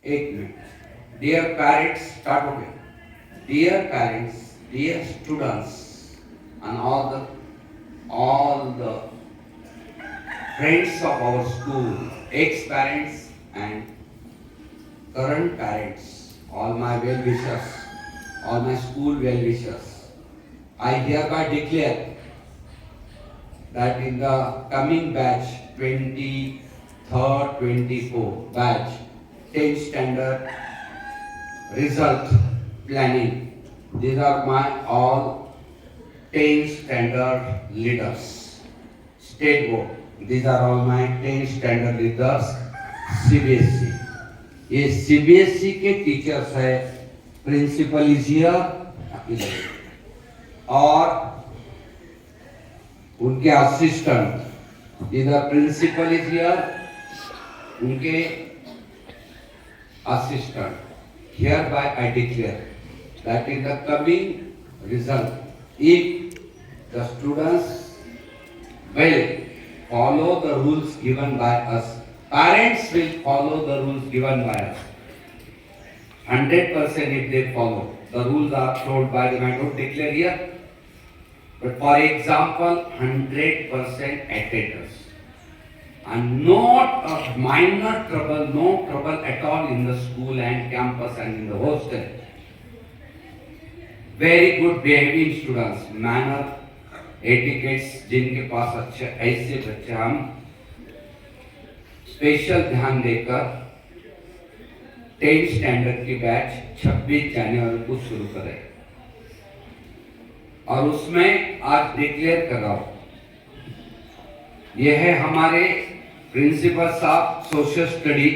एक minute. Dear parents, start हो गया। Dear parents, dear students and all the friends of our school, ex-parents and current parents, all my well-wishers, all my school well-wishers, I hereby declare that in the coming batch 23rd, 24 batch 10th standard result planning, these are my all 10th standard leaders, state board, these are all my 10th standard leaders, CBSE। ये CBSE के teachers है, principal is here और उनके assistant, इधर principal is here, उनके assistant. Hereby I declare that in the coming result, if the students will follow the rules given by us, parents will follow the rules given by us, 100% if they follow. The rules are told by them, I don't declare here. But for example, 100% attendance. And not a minor trouble, no trouble at all in the school and campus and in the hostel. Very good behaving students, manner, etiquettes, जिनके पास अच्छे ऐसे बच्चे हम special ध्यान देकर 10th standard की batch 26 जनवरी को शुरू करें। और उसमें आज डिक्लेयर कर रहा हूं, यह है हमारे प्रिंसिपल साहब, social study,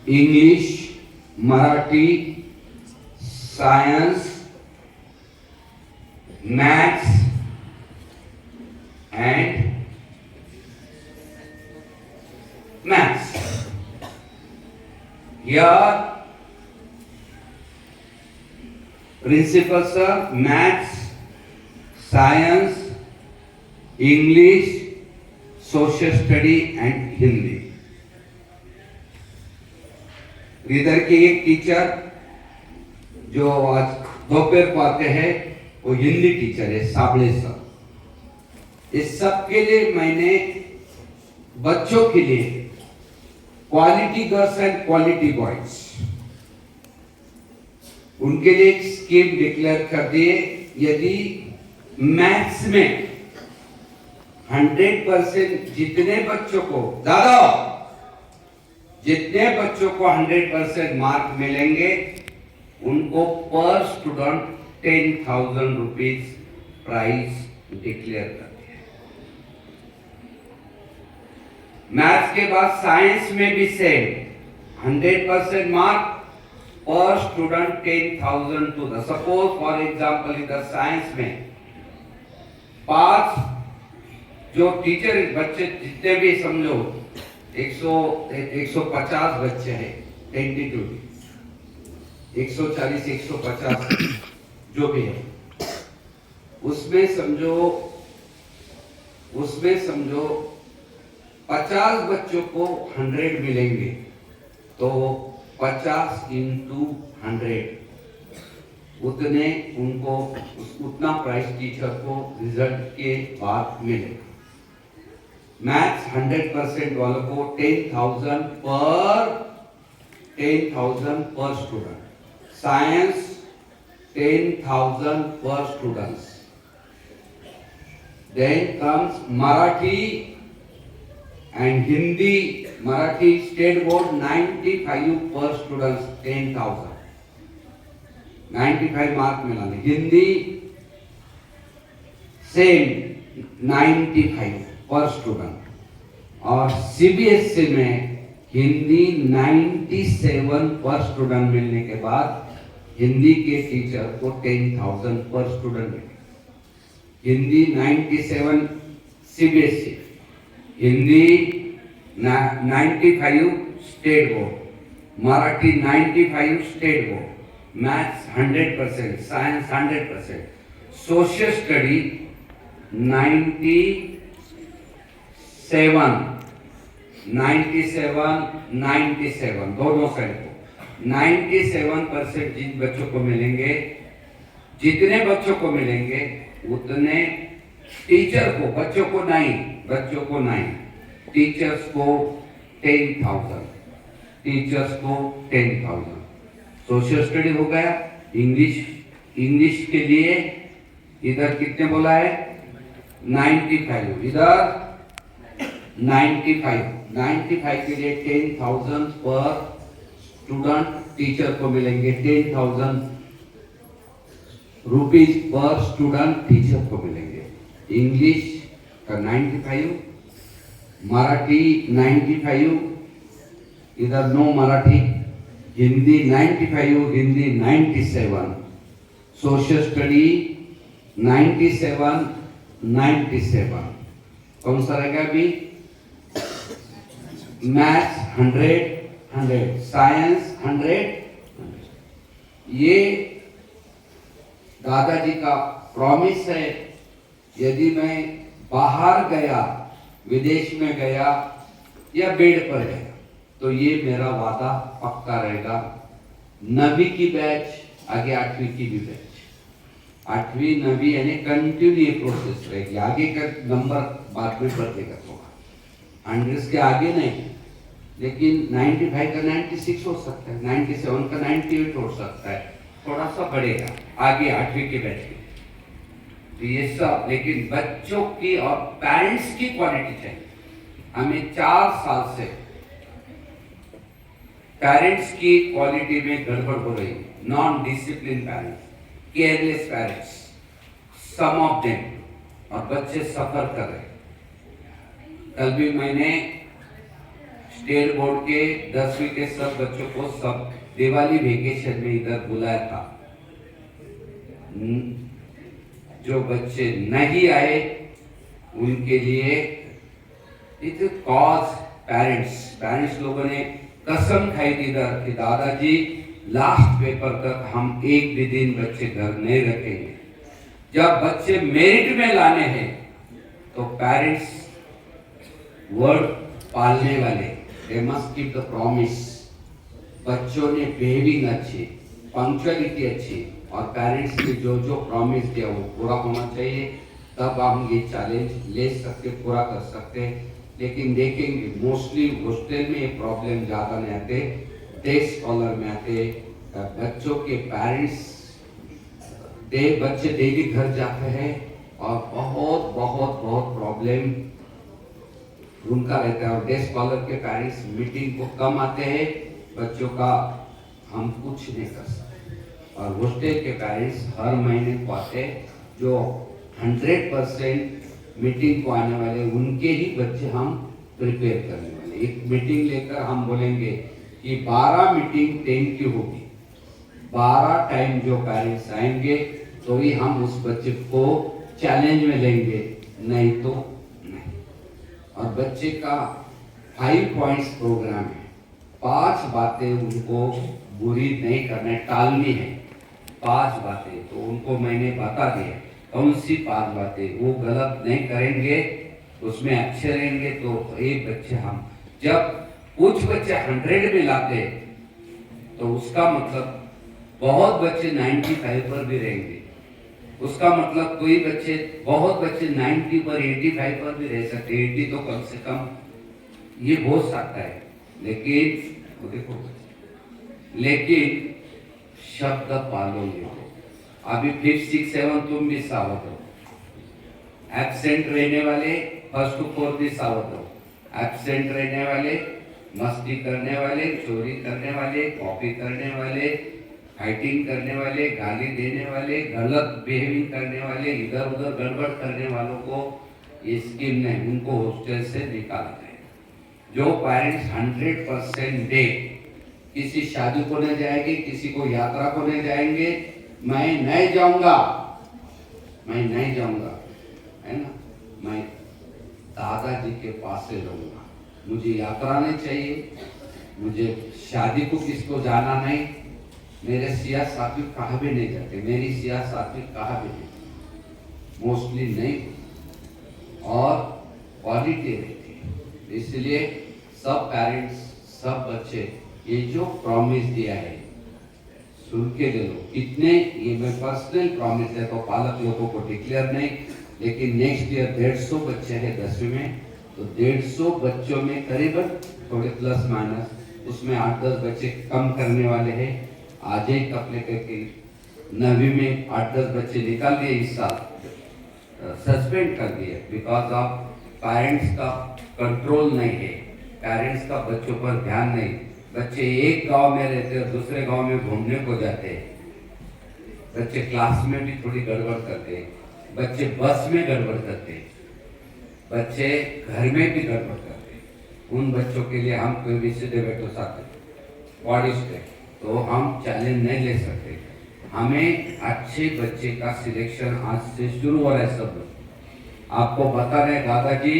English, Marathi, science, maths and maths. Here principal sir maths, science, English, social study and Hindi. इधर के एक टीचर जो आज दोपहर को आते हैं वो हिंदी टीचर है, साबले सर। इस सब के लिए मैंने बच्चों के लिए quality girls and quality boys, उनके लिए एक स्कीम डिक्लेयर कर दिए। यदि मैथ्स में 100% जितने बच्चों को जितने बच्चों को 100% मार्क मिलेंगे उनको पर स्टूडेंट 10,000 रुपीज प्राइज डिक्लेयर कर दिया। मैथ्स के बाद साइंस में भी सेम 100% मार्क पर student 10,000 to the suppose for example इधर साइंस में 5 जो टीचर बच्चे जितने भी समझो 150 बच्चे हैं, 140 150 जो भी है, उसमें समझो 50 बच्चों को 100 मिलेंगे तो 50 into 100 उतने उनको उतना प्राइस टीचर को रिजल्ट के बाद मिलेगा। मैथ्स 100% वालों को 10,000 पर स्टूडेंट, साइंस 10,000 पर students, then comes Marathi and Hindi. Marathi state board 95 पर स्टूडेंट्स 10,000, 95 मार्क मिलाने। हिंदी सेम 95 पर स्टूडेंट और सीबीएसई में हिंदी 97 पर स्टूडेंट मिलने के बाद हिंदी के टीचर को 10,000 पर स्टूडेंट मिले। Hindi 97 CBSE, Hindi 95 state board, Marathi 95 state board, maths 100%, science 100%, social study 97 97 दोनों साइड को 97% जिन बच्चों को मिलेंगे, जितने बच्चों को मिलेंगे उतने टीचर को, बच्चों को नहीं, टीचर्स को 10,000, टीचर्स को 10,000। सोशल स्टडी हो गया। इंग्लिश के लिए इधर कितने बोला है 95, इधर 95 के लिए 10,000 पर स्टूडेंट टीचर को मिलेंगे, 10,000 रुपीज पर स्टूडेंट टीचर को मिलेंगे। इंग्लिश का 95, मराठी 95, इधर no Marathi, Hindi 95, Hindi 97, social study 97, कौन सा रहेगा अभी? Maths 100, science 100। ये दादाजी का प्रॉमिस है। यदि मैं बाहर गया, विदेश में गया या बेड पर गया, तो ये मेरा वादा पक्का रहेगा। 9वीं की बैच आगे 8वीं की भी बैच, 8वीं 9वीं यानी कंटिन्यू ये प्रोसेस रहेगी। आगे का नंबर बाद में बढ़ेगा थोड़ा, 100 के आगे नहीं, लेकिन 95 का 96 हो सकता है, 97 का 98 हो सकता है, थोड़ा सा बढ़ेगा आगे 8वीं के बैच में। तो ये सब, लेकिन बच्चों की और पेरेंट्स की क्वालिटी चाहिए। हमें 4 साल से पेरेंट्स की क्वालिटी में गड़बड़ हो रही है। Non discipline parents, careless parents, some of them, और बच्चे सफर कर रहे। कल भी मैंने स्टेट बोर्ड के 10वीं के सब बच्चों को सब दिवाली वेकेशन में इधर बुलाया था। जो बच्चे नहीं आए उनके लिए इट कॉज पेरेंट्स लोगों ने कसम खाई थी इधर कि दादाजी लास्ट पेपर तक हम एक भी दिन बच्चे घर नहीं रखेंगे। जब बच्चे मेरिट में लाने हैं तो पेरेंट्स वर्ड पालने वाले, they must keep the promise. बच्चों ने बिहेविंग अच्छी, पंक्चुअलिटी अच्छी, और पेरेंट्स ने जो जो प्रॉमिस दिया वो पूरा होना चाहिए, तब हम ये चैलेंज ले सकते, पूरा कर सकते। लेकिन देखेंगे मोस्टली हॉस्टल में ये प्रॉब्लम ज़्यादा नहीं आते, डे स्कॉलर में आते। बच्चों के पेरेंट्स बच्चे डेली घर जाते हैं और बहुत बहुत बहुत प्रॉब्लम उनका रहता है। और डे स्कॉलर के पेरेंट्स मीटिंग को कम आते हैं, बच्चों का हम कुछ नहीं कर सकते। और हॉस्टल के पेरेंट्स हर महीने को आते, जो 100% मीटिंग को आने वाले उनके ही बच्चे हम प्रिपेयर करने वाले। एक मीटिंग लेकर हम बोलेंगे कि 12 मीटिंग 10 की होगी, 12 टाइम जो पेरेंट्स आएंगे तो ही हम उस बच्चे को चैलेंज में लेंगे, नहीं तो नहीं। और बच्चे का 5 पॉइंट्स प्रोग्राम है, 5 बातें उनको बुरी नहीं करना, टालनी है। 5 बातें तो उनको मैंने बता दिया, कौन सी 5 बातें वो गलत नहीं करेंगे, उसमें अच्छे रहेंगे। तो एक बच्चे हम जब कुछ बच्चे 100 में लाते तो उसका मतलब बहुत बच्चे 95 पर भी रहेंगे। उसका मतलब कोई बच्चे, बहुत बच्चे 90 पर 85 पर भी रह सकते, 80 तो कम से कम ये हो सकता है। लेकिन देखो, लेकिन शब्द पालो ये हो। अभी 5, 6, 7 तुम भी सावध हो। एब्सेंट रहने वाले 1st to 4th भी सावध हो। एब्सेंट रहने वाले, मस्ती करने वाले, चोरी करने वाले, कॉपी करने वाले, फाइटिंग करने वाले, गाली देने वाले, गलत बिहेविंग करने वाले, इधर उधर गड़बड़ करने वालों को ये स्कीम नहीं, उनको हॉस्टल से निकालना है। जो पेरेंट्स 100% दे, किसी शादी को नहीं जाएंगे, किसी को यात्रा को नहीं जाएंगे, मैं नहीं जाऊंगा, है ना, मैं दादाजी के पास से रहूंगा। मुझे यात्रा नहीं चाहिए, मुझे शादी को किसको जाना नहीं, मेरे सिया साथी कहाँ भी नहीं जाते, मेरी सिया साथी कहाँ भी नहीं, मोस्टली नहीं, और क्वालिटी रहती है। इसलिए सब पेरेंट्स, सब बच्चे ये जो प्रॉमिस दिया है सुन के ले लो। कितने, ये मैं पर्सनल प्रॉमिस है तो पालक लोगों को डिक्लेयर नहीं, लेकिन नेक्स्ट ईयर 150 बच्चे हैं 10वीं में, तो 150 बच्चों में करीबन थोड़े प्लस माइनस उसमें 8-10 बच्चे कम करने वाले हैं। आज ही कपले करके 9वीं में 8-10 बच्चे निकाल दिए इस साल, सस्पेंड कर दिए बिकॉज ऑफ पेरेंट्स का कंट्रोल नहीं है, पेरेंट्स का बच्चों पर ध्यान नहीं। बच्चे एक गांव में रहते हैं, दूसरे गांव में घूमने को जाते हैं, बच्चे क्लास में भी थोड़ी गड़बड़ करते हैं, बच्चे बस में गड़बड़ करते हैं, बच्चे घर में भी गड़बड़ करते हैं। उन बच्चों के लिए हम कोई भी सीधे बैठो साथ बॉडिस्ट है तो हम चैलेंज नहीं ले सकते। हमें अच्छे बच्चे का सिलेक्शन आज से शुरू हो रहा है। सब आपको बता रहे दादाजी,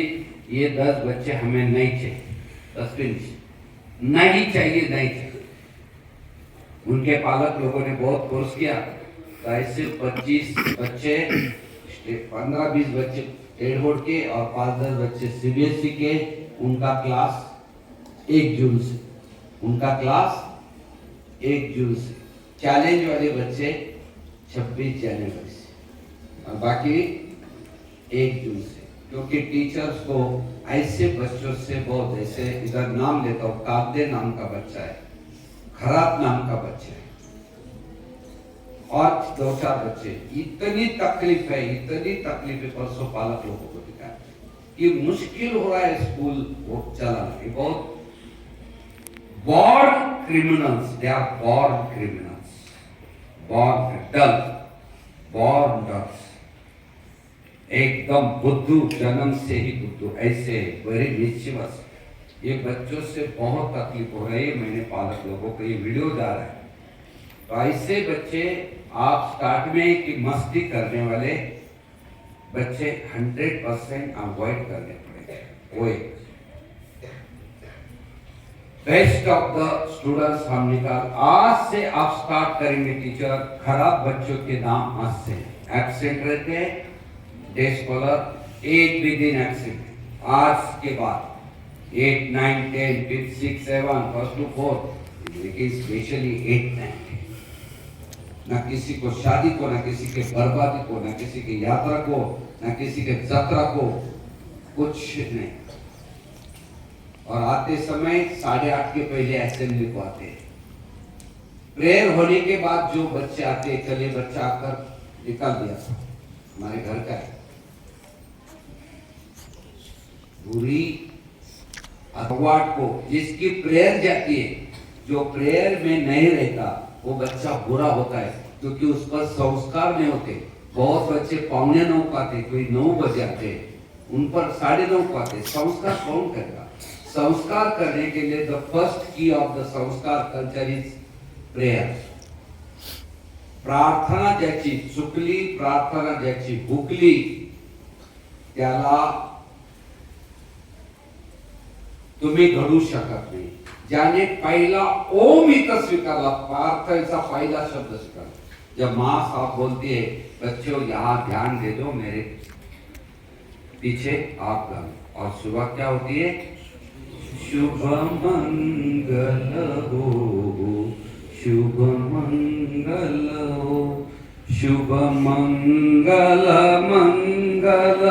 ये 10 बच्चे हमें नहीं चाहिए, 10 नहीं चाहिए, नहीं चाहिए। उनके पालक लोगों ने बहुत फोर्स किया, तो ऐसे 25 बच्चे, 15-20 बच्चे स्टेट बोर्ड के और 5-10 बच्चे सीबीएसई के, उनका क्लास 1 जून से, उनका क्लास 1 जून से, चैलेंज वाले बच्चे 26 जनवरी से और बाकी 1 जून से। क्योंकि टीचर्स को ऐसे बच्चों से बहुत, जैसे इधर नाम लेता हूँ, काब्दे नाम का बच्चा है, खराब नाम का बच्चा है और 2-4 बच्चे, इतनी तकलीफ है परसों पालक लोगों को दिखाया कि मुश्किल हो रहा है स्कूल वो चलाना। बहुत born criminals, they are born criminals, born dull, born dull, एकदम बुद्धू, जन्म से ही बुद्धू, ऐसे वेरी मिस्चीवस। ये बच्चों से बहुत तकलीफ हो रही है। मैंने पालक लोगों को ये वीडियो जा रहा है, तो ऐसे बच्चे आप स्टार्ट में कि मस्ती करने वाले बच्चे 100% अवॉइड करने पड़ेंगे। वो बेस्ट ऑफ द स्टूडेंट्स हम निकाल, आज से आप स्टार्ट करेंगे टीचर। खराब बच्चों के नाम आज से, एब्सेंट रहते हैं, डे स्कॉलर, एक भी दिन एब्सेंट आज के बाद 8, 9, 10, 5, 6, 7, 1 to 4, लेकिन स्पेशली 8, 9, 10। ना किसी को शादी को, ना किसी के बर्बादी को, ना किसी की यात्रा को, ना किसी के जत्रा को, कुछ नहीं। और आते समय 8:30 के पहले असेंबली को आते हैं। प्रेयर होने के बाद जो बच्चे आते हैं, चलिए बच्चा आकर निकाल दिया, हमारे घर का है, बुरी अगवाट को जिसकी प्रेयर जाती है, जो प्रेयर में नहीं रहता वो बच्चा बुरा होता है, क्योंकि उस पर संस्कार नहीं होते। बहुत बच्चे 8:45 को आते, कोई 9 बजे आते, उन पर 9:30 को आते। संस्कार कौन करेगा? संस्कार करने के लिए द फर्स्ट की ऑफ द संस्कार कल्चर इज प्रेयर। प्रार्थना ज्याची चुकली, प्रार्थना ज्याची भुकली, त्याला तुम्ही घडू शकत नाही। ज्याने पहिला ओम इथं स्वीकारला, प्रार्थनेचा पहिला शब्द स्वीकारला। जब माँ साहब बोलती है बच्चों यहाँ ध्यान दे दो, मेरे पीछे आप गाओ, और सुबह क्या होती है? शुभ मंगल हो, शुभ मंगल हो, शुभ मंगल मंगल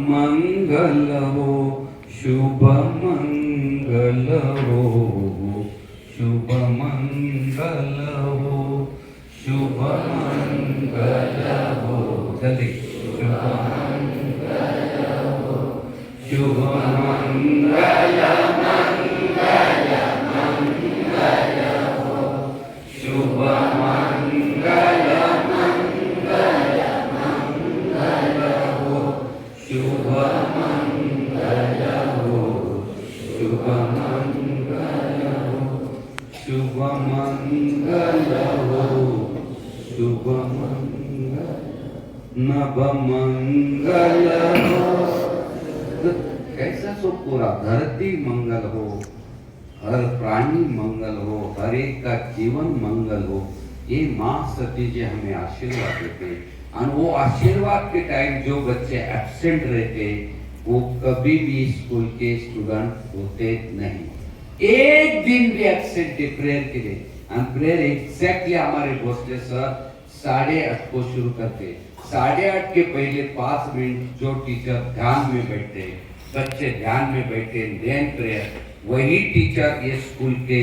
मंगल हो, शुभ मंगल हो, शुभ मंगल हो, शुभ मंगल हो, जल्दी शुभ मंगल हो, शुभ मंगल मंगल मंगल हो, शुभ मंगल मंगल मंगल हो, शुभ मंगल हो, शुभ मंगल हो, शुभ मंगल हो, शुभ मंगल, नभ मंगल हो। कैसा सो पूरा धरती मंगल हो, हर प्राणी मंगल हो, हर एक का जीवन मंगल हो। ये माँ सती जी हमें आशीर्वाद देते हैं। और वो आशीर्वाद के टाइम जो बच्चे एब्सेंट रहते, वो कभी भी स्कूल के स्टूडेंट होते नहीं। एक दिन भी एब्सेंट है प्रेयर के लिए। प्रेयर एग्जैक्टली हमारे भोसले सर 8:30 को शुरू करते। 8:30 के पहले 5 मिनट जो टीचर ध्यान में बैठते, बच्चे ध्यान में बैठे, देन प्रेयर, वही टीचर ये स्कूल के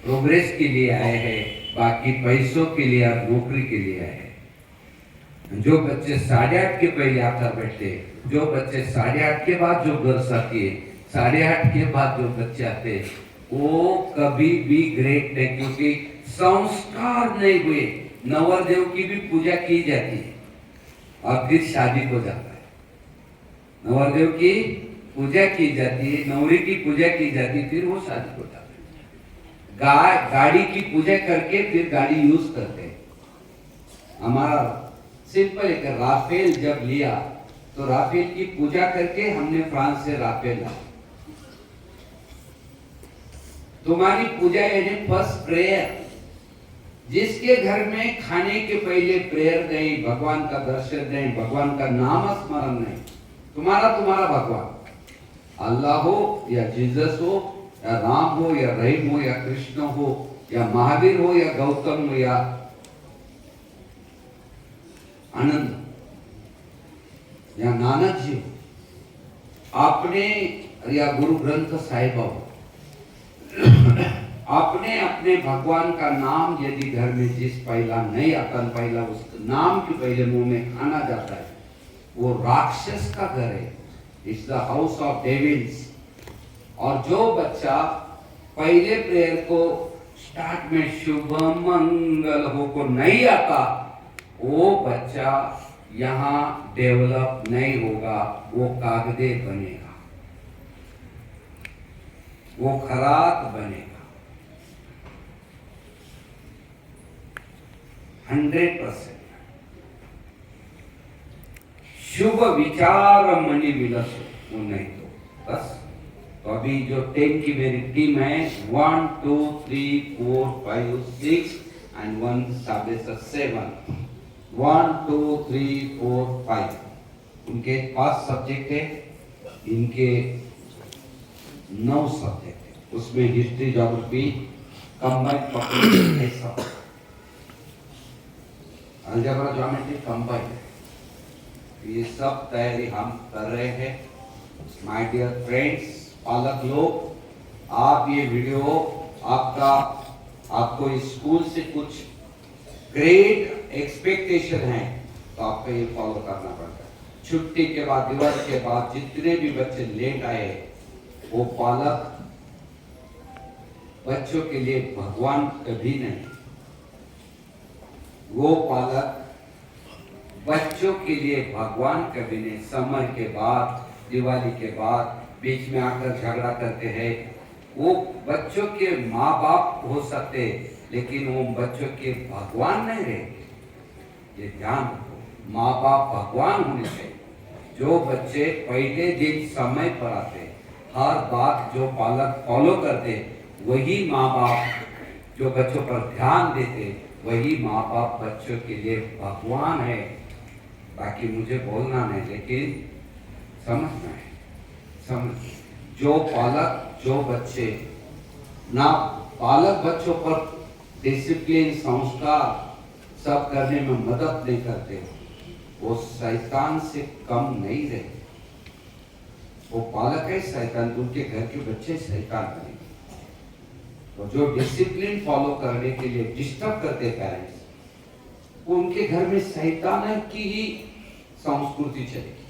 प्रोग्रेस के लिए आए हैं, बाकी पैसों के लिए और नौकरी के लिए आए हैं। जो बच्चे 8:30 के पहले आकर बैठते, जो बच्चे 8:30 के बाद जो गर्ल्स आती है, 8:30 के बाद जो बच्चे आते, वो कभी भी ग्रेट नहीं, क्योंकि संस्कार नहीं हुए। नवरदेव की भी पूजा की जाती है और फिर शादी हो जाता है। नवरदेव की पूजा की जाती है, नवरी की पूजा की जाती है, फिर वो शादी हो जाता है। गाड़ी की पूजा करके फिर गाड़ी यूज करते हैं। हमारा सिंपल एक राफेल जब लिया तो राफेल की पूजा करके हमने फ्रांस से राफेल लाया। तुम्हारी पूजा यानी फर्स्ट प्रेयर। जिसके घर में खाने के पहले प्रेयर नहीं, भगवान का दर्शन नहीं, भगवान का नाम स्मरण नहीं, तुम्हारा भगवान अल्लाह हो या जीसस हो या राम हो या रहीम हो या कृष्ण हो या महावीर हो या गौतम हो या आनंद या नानक जी हो, आपने या गुरु ग्रंथ साहिब हो, अपने अपने भगवान का नाम यदि घर में जिस पहला नहीं आता, पहला उस नाम के पहले मुंह में खाना जाता है, वो राक्षस का घर है। It's the house of devils. और जो बच्चा पहले प्रेयर को स्टार्ट में शुभ मंगल हो को नहीं आता, वो बच्चा यहाँ डेवलप नहीं होगा, वो कागदे बनेगा, वो खरात बनेगा। 100% शुभ विचार मणि विलस वो नहीं तो बस। तो अभी जो 10 की मेरी टीम है, 1 2 3 4 5 6 एंड 1 7 1 2 3 4 5 उनके 5 सब्जेक्ट है, इनके 9 सब्जेक्ट है। उसमें हिस्ट्री, ज्योग्राफी, कंबाइंड पॉपुलेशन है, सब अलजेब्रा, ज्योमेट्री कंबाइंड। ये सब तैयारी हम कर रहे हैं। माय डियर फ्रेंड्स, पालक लोग, आप ये वीडियो आपको स्कूल से कुछ ग्रेट एक्सपेक्टेशन है, तो आपको ये फॉलो करना पड़ता है। छुट्टी के बाद, दिवाली के बाद जितने भी बच्चे लेट आए, वो पालक बच्चों के लिए भगवान कभी नहीं। वो पालक बच्चों के लिए भगवान कभी नहीं। समय के बाद, दिवाली के बाद बीच में आकर झगड़ा करते हैं। वो बच्चों के माँ बाप हो सकते, लेकिन वो बच्चों के भगवान नहीं रहे। ये ध्यान रखो, माँ बाप भगवान होने चाहिए। जो बच्चे पहले दिन समय पर आते, हर बात जो पालक फॉलो करते, वही माँ बाप जो बच्चों पर ध्यान देते, वही माँ बाप बच्चों के लिए भगवान है। बाकी मुझे बोलना नहीं, लेकिन समझना है। समझ, जो पालक, जो बच्चे ना पालक बच्चों पर डिसिप्लिन, संस्कार सब करने में मदद नहीं करते, वो शैतान से कम नहीं रहे। वो पालक है शैतान, उनके घर के बच्चे शैतान बनेंगे। तो जो डिसिप्लिन फॉलो करने के लिए डिस्टर्ब करते पेरेंट्स, उनके घर में शैतान की ही संस्कृति चलेगी,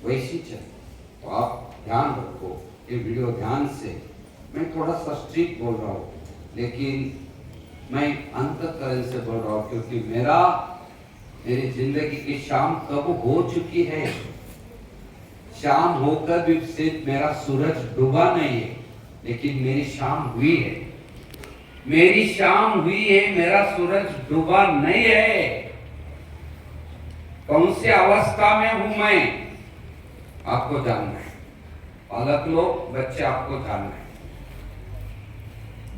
वैसी चले। तो आप ध्यान रखो, ये वीडियो ध्यान से। मैं थोड़ा सा स्ट्रिक्ट बोल रहा हूँ, लेकिन मैं अंतःकरण से बोल रहा हूँ, क्योंकि मेरी जिंदगी की शाम कब हो चुकी है। शाम होकर भी सिर्फ मेरा सूरज डूबा नहीं है, लेकिन मेरी शाम हुई है। मेरी शाम हुई है, मेरा सूरज डूबा नहीं है। कौन सी अवस्था में हूं मैं, आपको जानना है। पालक लोग, बच्चे, आपको जानना है।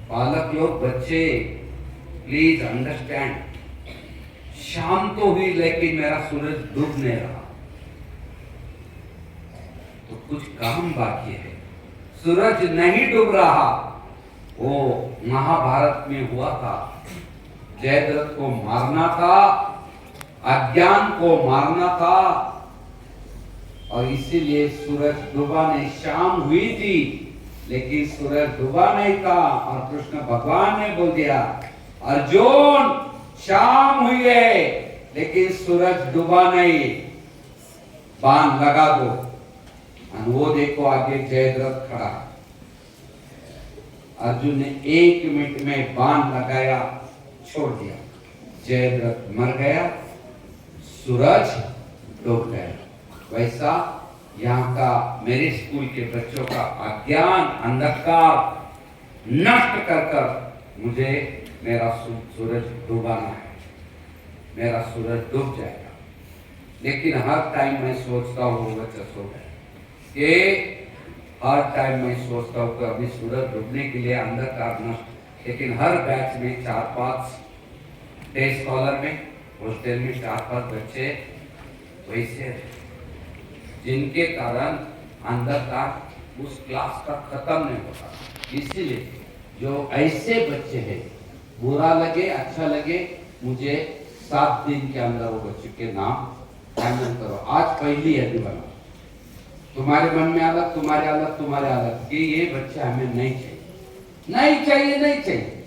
पालक लोग, बच्चे, प्लीज अंडरस्टैंड, शाम तो हुई, लेकिन मेरा सूरज डूब नहीं रहा। तो कुछ काम बाकी है। सूरज नहीं डूब रहा। वो महाभारत में हुआ था, जयद्रथ को मारना था, अज्ञान को मारना था, और इसीलिए सूरज डूबा नहीं। शाम हुई थी लेकिन सूरज डूबा नहीं था, और कृष्ण भगवान ने बोल दिया, अर्जुन शाम हुई है लेकिन सूरज डूबा नहीं, बाण लगा दो। और वो देखो आगे जयद्रथ खड़ा। अर्जुन ने 1 मिनट में बाण लगाया, छोड़ दिया, जयद्रथ मर गया, सूरज डूब गया। वैसा यहाँ का मेरे स्कूल के बच्चों का अज्ञान अंधकार नष्ट कर कर मुझे मेरा सूरज डुबाना है, मेरा सूरज डूब जाएगा। लेकिन हर टाइम मैं सोचता हूँ बच्चा सो गए कि हर टाइम मैं सोचता हूँ कि अभी सूरज डूबने के लिए अंधकार नष्ट। लेकिन हर बैच में 4-5 डे स्कॉलर में हॉस्टल में 4-5 बच्चे वैसे जिनके कारण अंधकार उस क्लास का खत्म नहीं होता। इसीलिए जो ऐसे बच्चे हैं, बुरा लगे अच्छा लगे, मुझे 7 दिन के अंदर वो बच्चे के नाम फाइनल करो। आज पहली है बना, तुम्हारे मन में अलग, तुम्हारे अलग, तुम्हारे अलग, कि ये बच्चे हमें नहीं चाहिए, नहीं चाहिए, नहीं चाहिए।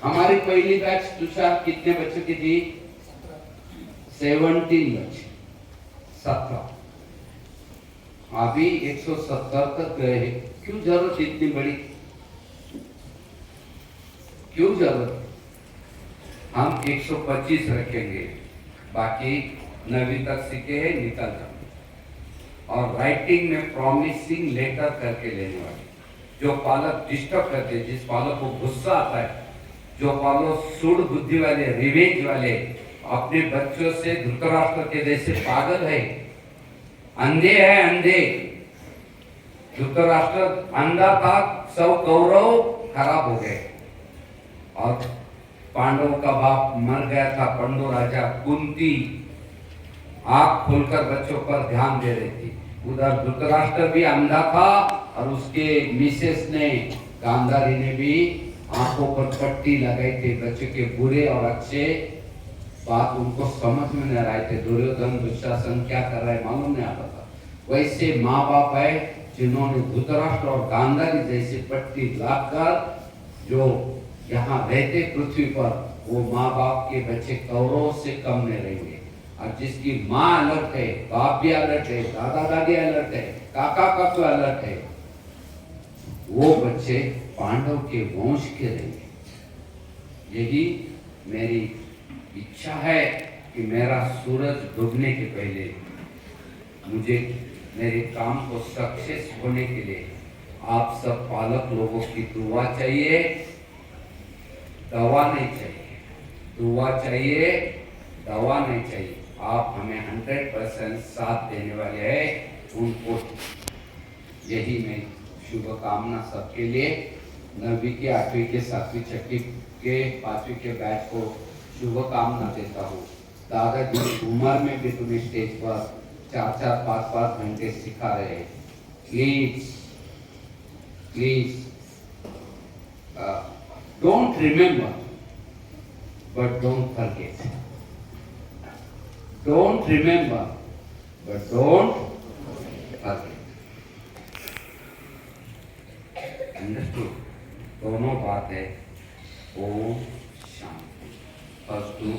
हमारी पहली बैच तुषार कितने बच्चों की थी? 17 बच्चे, 17। अभी 170 तक गए हैं। क्यों जरूरत इतनी बड़ी? क्यों जरूरत? हम 125 रखेंगे, बाकी 9वीं तक सीखे हैं, निकल जाओ। और राइटिंग में प्रॉमिसिंग लेटर करके लेने वाले जो पालक डिस्टर्ब करते, जिस पालक को गुस्सा आता है, जो पालक सूढ़ बुद्धि वाले, रिवेंज वाले, अपने बच्चों से धृतराष्ट्र के जैसे पागल है, अंधे है, अंधे। धृतराष्ट्र अंधा था, सब कौरव खराब हो गए, और पांडव का बाप मर गया था, पांडु राजा। कुंती आंख खोलकर बच्चों पर ध्यान दे रही थी। उधर धृतराष्ट्र भी अंधा था, और उसके मिसेस ने, गांधारी ने भी आंखों पर पट्टी लगाई थी। बच्चों के बुरे और अच्छे बात उनको समझ में नहीं आए थे। दुर्योधन दुशासन क्या कर रहा है मालूम नहीं आता था। वैसे माँ बाप है जिन्होंने धृतराष्ट्र और गांधारी जैसे पट्टी लगाकर जो यहाँ रहते पृथ्वी पर, वो माँ बाप के बच्चे कौरवों से कम नहीं रहेंगे। और जिसकी माँ अलर्ट है, बाप भी अलर्ट है, दादा दादी अलर्ट है, काका काकू अलर्ट है, वो बच्चे पांडव के वंश के रहेंगे। यही मेरी इच्छा है कि मेरा सूरज डूबने के पहले मुझे मेरे काम को सक्सेस होने के लिए आप सब पालक लोगों की दुआ चाहिए, दवा नहीं चाहिए। दुआ चाहिए, दवा नहीं चाहिए। आप हमें 100% साथ देने वाले हैं, उनको यही मैं शुभकामना सबके लिए, 9वीं के 8वीं के 7वीं 6वीं के 5वीं के बैच को शुभकामना देता हूँ। दादाजी उम्र में भी तुम्हें स्टेज पर 4-4, 5-5 घंटे सिखा रहे हैं। Please please don't remember but don't forget. Don't remember but don't forget. Understood? दोनों बात है। ओम शांति। First to